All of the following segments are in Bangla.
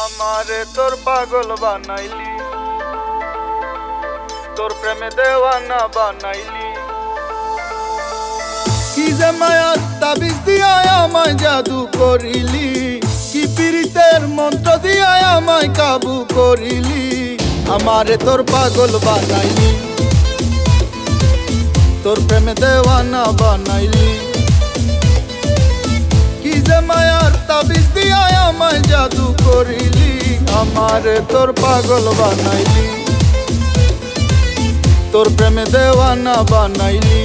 আমারে তোর পাগল বানাইলি, তোর প্রেমে দেওয়ানা বানাইলি। কি যে মায়ার তাবিজ দিয়া আমায় জাদু করিলি, কি পীড়িতের মন্ত্র দিয়া আমায় কাবু করিলি। আমারে তোর পাগল বানাইলি, তোর প্রেমে দেওয়ানা বানাইলি। কি যে মায়ার তাবিজ দিয়া আমায় জাদু করিলি, আমারে তোর পাগল বানাইলি, তোর প্রেমে দেওয়ানা বানাইলি।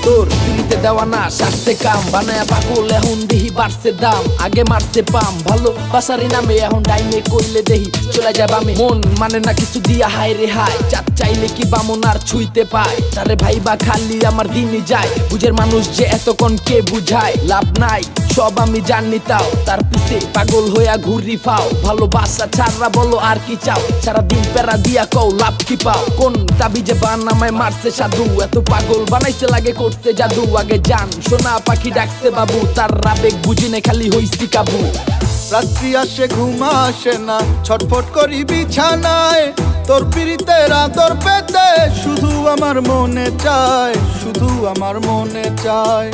তোর পিড়িতে দেওয়ানা সারছে কাম বানায়া পাগল এখন দেহি বাড়ছে দাম। আগে মারছে পাম ভালো বাসারি নামে এখন ডাইনে কইলে দেহি চলে যাবা আমি। মন মানে না কিছু দিয়া হায় রে হায়, চাপ চাইলে কি বামন আর ছুঁইতে পায়। তারে ভাই বা খালি আমার দিনই যায়, বুঝের মানুষ যে এতক্ষণ কে বুঝায়। লাভ নাই সব আমি জানি তাও, তার পিছে পাগল হইয়া ঘুরি ফাও। ভালোবাসা ছাড়া বলো আর কি চাও, সারাদিন প্যারা দিয়া কও লাভ কি পাও। কোন তাবিজে বানামায় মারছে সাধু, এত পাগল বানাইছে লাগে করতে জাদু। আগে জান সোনা পাখি ডাকছে বাবু, তার আবেগ বুঝিনে খালি হইছি কাবু। রাত্রি আসে ঘুম আসে না, ছটফট করি বিছানায়। তোর পিড়িতের আদর পেতে শুধু আমার মনে চায়, শুধু আমার মনে চায়।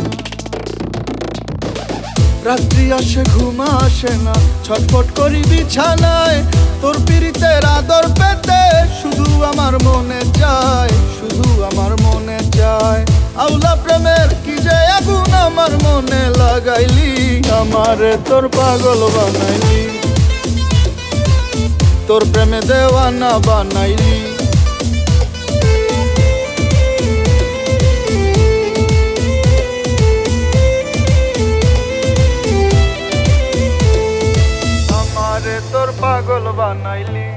রাত্রি আসে ঘুম আসে না, ছটফট করি বিছানায়। তোর পিড়িতের আদর পেতে শুধু আমার মনে চায়, শুধু আমার মনে চায়। আউলা প্রেমের কি যে আগুন আমার মনে লাগাইলি, আমারে তোর পাগল বানাইলি, তোর প্রেমে দেওয়ানা বানাইলি। আমারে তোর পাগল বানাইলি,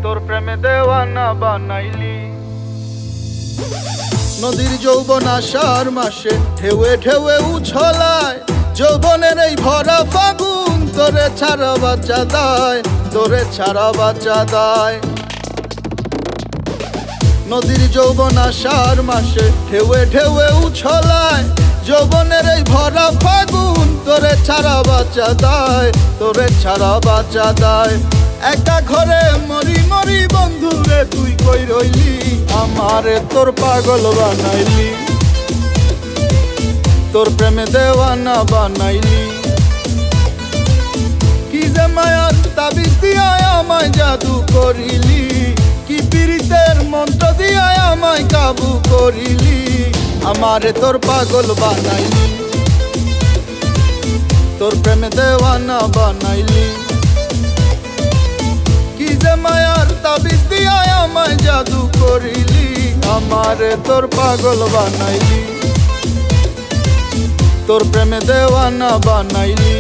তোর প্রেমে দেওয়ানা বানাইলি। নদীর যৌবন আষাঢ় মাসে ঢেউে ঢেউে উছলায়। যৌবনের এই ভরা ফাগুন তোরে ছাড়া বাঁচা দায়, তোরে ছাড়া বাঁচা দায়। নদীর যৌবন আষাঢ় মাসে ঢেউে ঢেউে উছলায়। যৌবনের এই ভরা ফাগুন তোরে ছাড়া বাঁচা দায়, তোরে ছাড়া বাঁচা দায়। একা ঘরে মরি মরি বন্ধুরে তুই কই রইলি, আমারে তোর পাগল বানাইলি, তোর প্রেমে দেওয়ানা বানাইলি। কি যে মায়ার তাবিজ দিয়া আমায় জাদু করিলি, কি পীড়িতের মন্ত্র দিয়া আমায় কাবু করিলি। আমারে তোর পাগল বানাইলি, তোর প্রেমে দেওয়ানা বানাইলি। কি যে মায়ার তাবিজ দিয়া আমায় জাদু করিলি, আমারে তোর পাগল বানাইলি, তোর প্রেমে দেওয়ানা বানাইলি।